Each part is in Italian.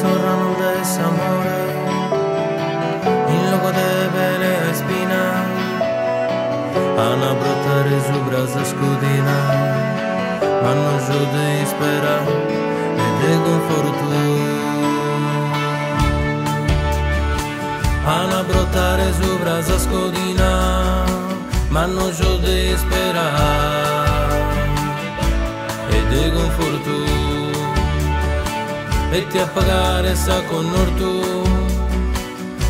sorrano desamore, in loco de pele e spina, Ana brotare su brasa scudina, ma non giù di spera e di conforto. Ana brotare su brasa scudina, ma non giù di spera e di conforto. E ti a pagare sa con tu,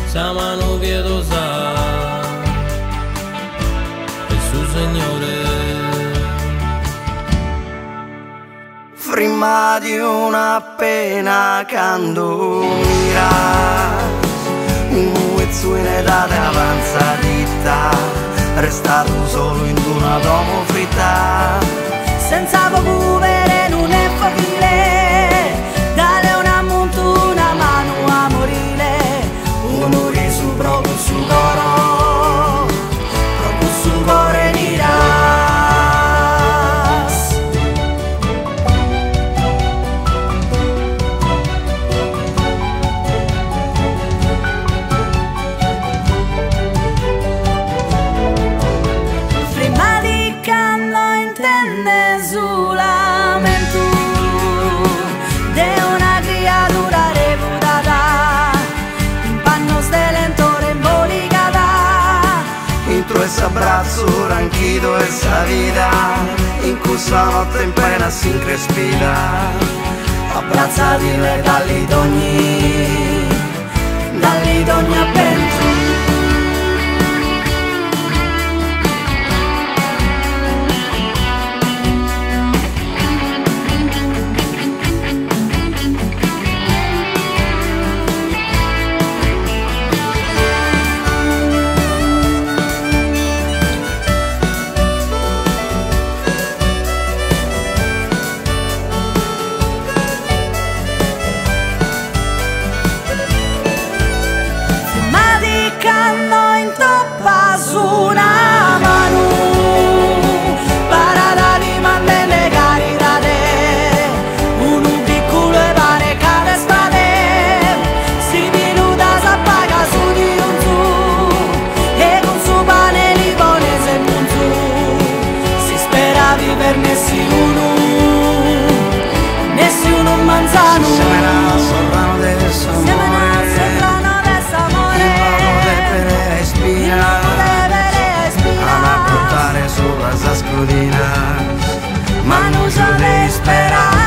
sa mano pietosa, e su Signore. Prima di una pena quando miras un uezzo in età avanzatita, restato solo in una domo fritta, senza vocuvere non è facile, dare una montuna mano a morire, uno riso proprio su coro, proprio su cuore miras. prima di quando intende solamente de una criatura reputata, in pannos de lentore embolicata, Intro ese abbraccio tranquillo esa vida, in questa notte in pena si increspita, abbracciati dagli ogni avvento. quando intoppa su una mano, parata di mantene caritate, un piccolo e pane cade spade, si minuta s'appaga su di un su, e con suo pane li pone sempre un su, si spera viver nessuno manzano, Semena sorrano a portare sulla scudina, ma non so di sperare.